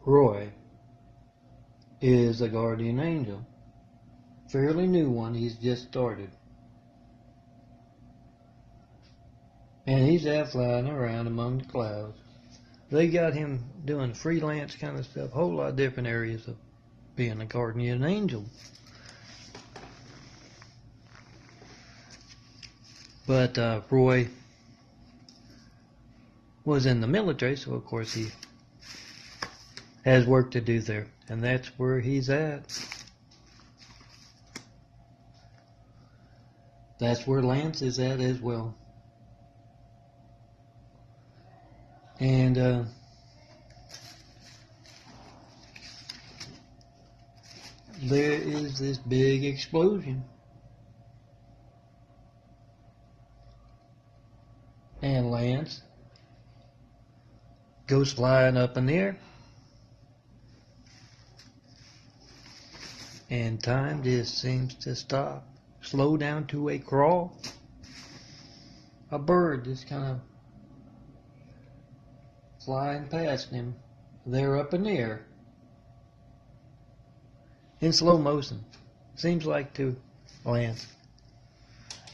Roy is a guardian angel. Fairly new one, he's just started. And he's out flying around among the clouds. They got him doing freelance kind of stuff, a whole lot of different areas of being a guardian angel. But Roy was in the military, so of course he has work to do there. And that's where he's at. That's where Lance is at as well. And there is this big explosion. And Lance goes flying up in the air. And time just seems to stop. Slow down to a crawl. A bird just kind of flying past him. They're up in the air. In slow motion. Seems like to Lance.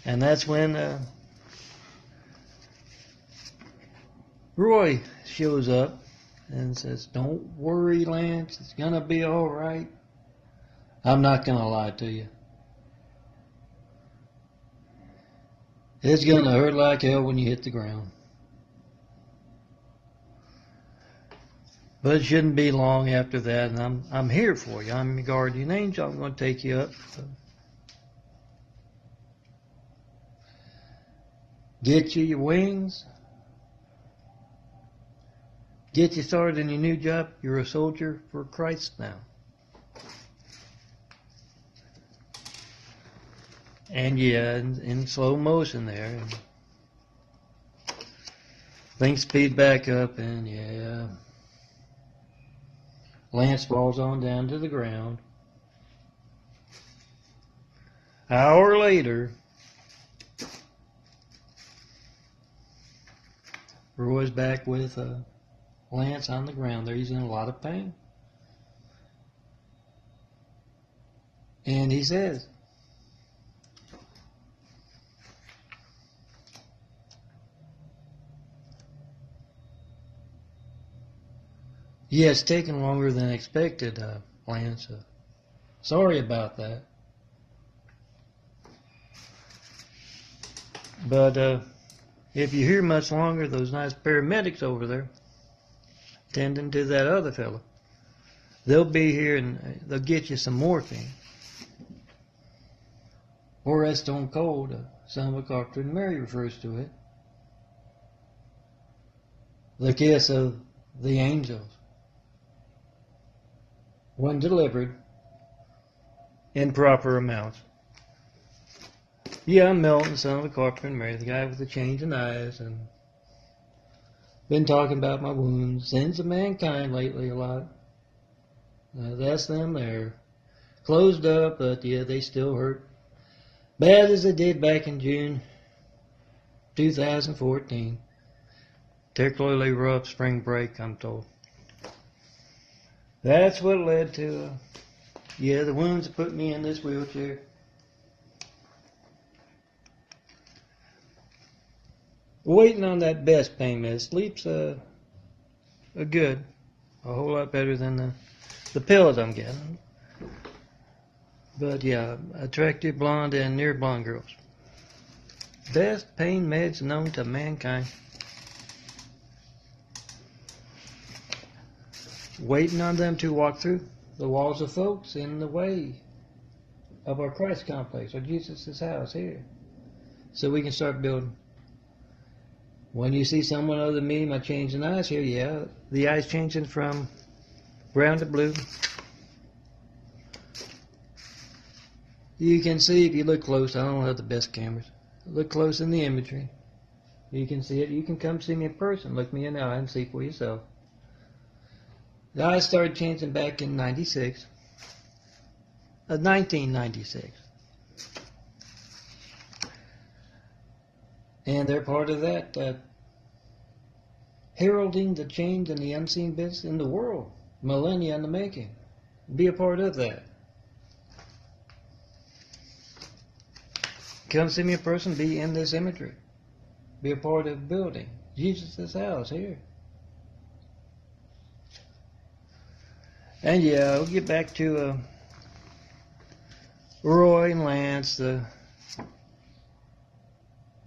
And that's when Roy shows up and says, "Don't worry, Lance. It's going to be all right. I'm not going to lie to you. It's going to hurt like hell when you hit the ground. But it shouldn't be long after that, and I'm here for you. I'm your guardian angel. I'm going to take you up. Get you your wings. Get you started in your new job. You're a soldier for Christ now." And yeah, in slow motion there. And things speed back up, and yeah, Lance falls on down to the ground. An hour later, Roy's back with Lance on the ground there. He's in a lot of pain. And he says, "Yeah, it's taken longer than expected, Lance. Sorry about that. But if you're here much longer, those nice paramedics over there tending to that other fellow, they'll be here and they'll get you some morphine. Or as Stone Cold, son of a Carter and Mary refers to it, the kiss of the angels. When delivered in proper amounts." Yeah, I'm MELTON, son of a Carter and Mary, the guy with the changing eyes, and been talking about my wounds, sins of mankind lately a lot. That's them there. Closed up, but yeah, they still hurt. Bad as they did back in June 2014. Particularly rough spring break, I'm told. That's what led to, the wounds that put me in this wheelchair. Waiting on that best pain med. Sleep's a good, a whole lot better than the pills I'm getting. But yeah, attractive blonde and near blonde girls. Best pain meds known to mankind. Waiting on them to walk through the walls of folks in the way of our Christ complex, or Jesus' house here, so we can start building. When you see someone other than me, my changing eyes here, yeah, the eyes changing from brown to blue. You can see if you look close. I don't have the best cameras. Look close in the imagery. You can see it. You can come see me in person. Look me in the eye and see for yourself. The eyes started changing back in 1996. And they're part of that heralding the change in the unseen business in the world. millennia in the making. Be a part of that. Come see me in person, be in this imagery. Be a part of building Jesus' house here. And yeah, we'll get back to Roy and Lance, the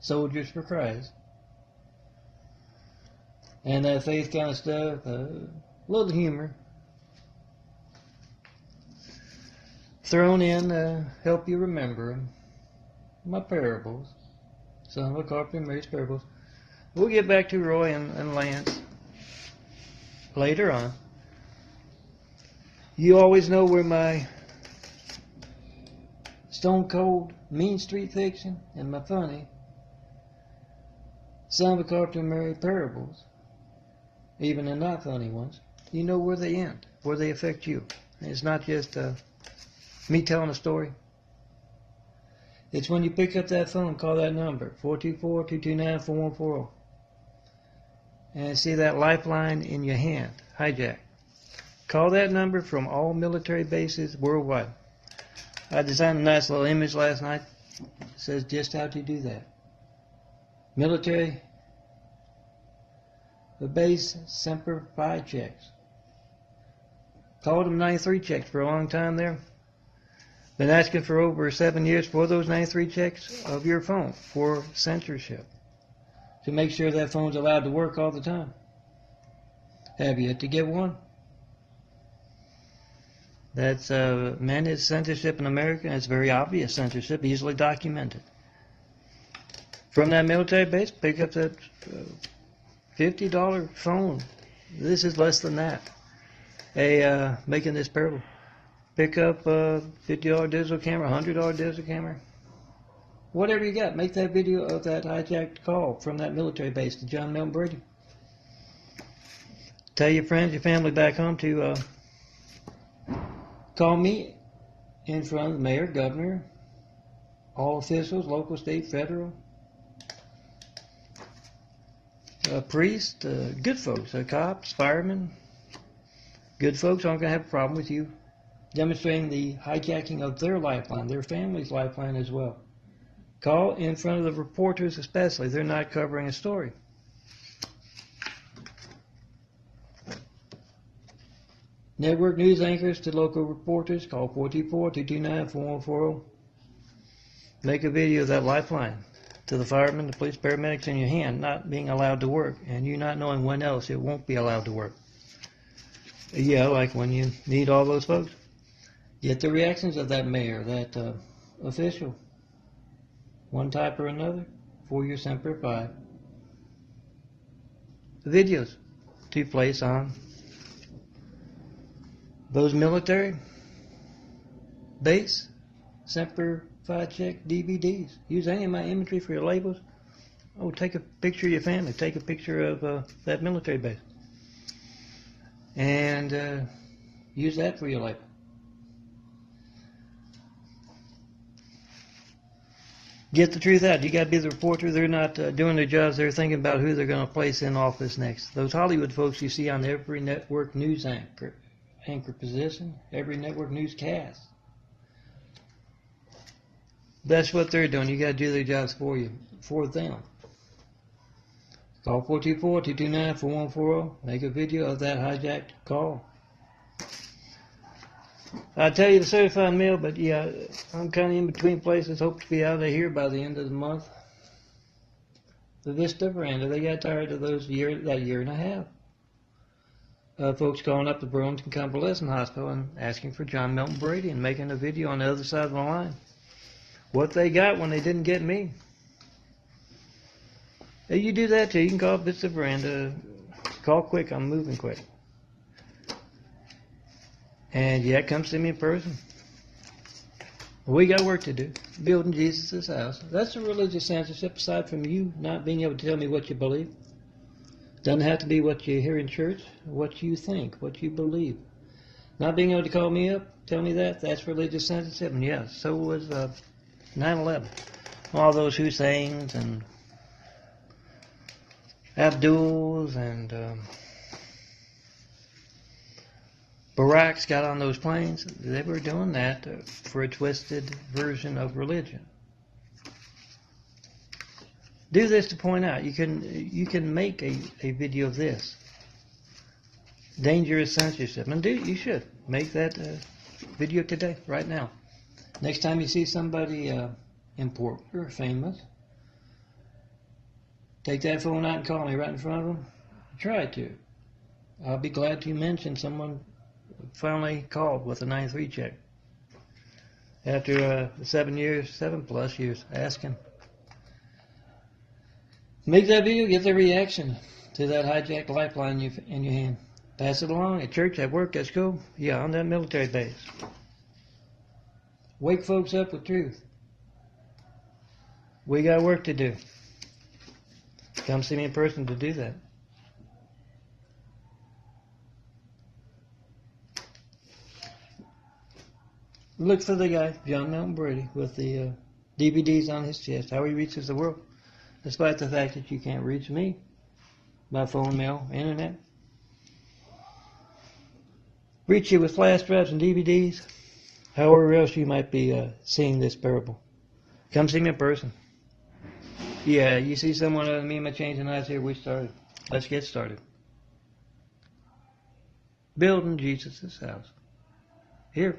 soldiers for Christ. And that faith kind of stuff, a little humor thrown in to help you remember them. My parables, some of the Carpenter and Mary's parables. We'll get back to Roy and Lance later on. You always know where my stone cold mean street fiction and my funny some of the Carpenter and Mary parables, even the not funny ones, you know where they end, where they affect you. And it's not just me telling a story. It's when you pick up that phone, call that number, 424-229-4140, and see that lifeline in your hand, hijack. Call that number from all military bases worldwide. I designed a nice little image last night. It says just how to do that. Military, the base, SEMPER 5 checks. Called them 93 checks for a long time there. Been asking for over 7 years for those 93 checks of your phone for censorship, to make sure that phone's allowed to work all the time. Have yet to get one. That's managed censorship in America, and it's very obvious censorship, easily documented. From that military base, pick up that $50 phone. This is less than that. Making this parable. Pick up a $50 digital camera, $100 digital camera. Whatever you got, make that video of that hijacked call from that military base to John Melton Brady. Tell your friends, your family back home to call me in front of the mayor, governor, all officials, local, state, federal, priests, good folks, cops, firemen. Good folks aren't going to have a problem with you demonstrating the hijacking of their lifeline, their family's lifeline as well. Call in front of the reporters especially. They're not covering a story. Network news anchors to local reporters, call 424-229-4140. Make a video of that lifeline to the firemen, the police, paramedics in your hand not being allowed to work, and you not knowing when else it won't be allowed to work. Yeah, like when you need all those folks. Get the reactions of that mayor, that official, one type or another, for your SEMPER 5 videos to place on those military base SEMPER 5 check DVDs. Use any of my imagery for your labels. Oh, take a picture of your family. Take a picture of that military base. And use that for your label. Get the truth out. You got to be the reporter. They're not doing their jobs. They're thinking about who they're going to place in office next. Those Hollywood folks you see on every network news anchor position, every network newscast. That's what they're doing. You got to do their jobs for you, for them. Call 424-229-4140. Make a video of that hijacked call. I tell you the certified mail, but yeah, I'm kind of in between places. Hope to be out of here by the end of the month. The Vista Veranda, they got tired of that year and a half. Folks calling up the Burlington Convalescent Hospital and asking for John Melton Brady and making a video on the other side of the line. What they got when they didn't get me. Hey, you do that too. You can call up Vista Veranda. Call quick. I'm moving quick. And yeah, come see me in person. We got work to do. Building Jesus' house. That's a religious censorship aside from you not being able to tell me what you believe. Doesn't have to be what you hear in church, what you think, what you believe. Not being able to call me up, tell me that's religious censorship. And yeah, so was 9/11. All those Husseins and Abduls and barracks got on those planes. They were doing that for a twisted version of religion. Do this to point out. You can make a video of this. Dangerous censorship. And you should make that video today, right now. Next time you see somebody important or famous, take that phone out and call me right in front of them. Try to. I'll be glad to mention someone finally called with a 9-3 check. After 7+ years asking. Make that video, get their reaction to that hijacked lifeline in your hand. Pass it along at church, at work, at school. Yeah, on that military base. Wake folks up with truth. We got work to do. Come see me in person to do that. Look for the guy, John Mountain Brady, with the DVDs on his chest, how he reaches the world, despite the fact that you can't reach me by phone, mail, internet. Reach you with flash drives and DVDs, however else you might be seeing this parable. Come see me in person. Yeah, you see someone other than me, my changing eyes here, we started. Let's get started. Building Jesus' house. Here.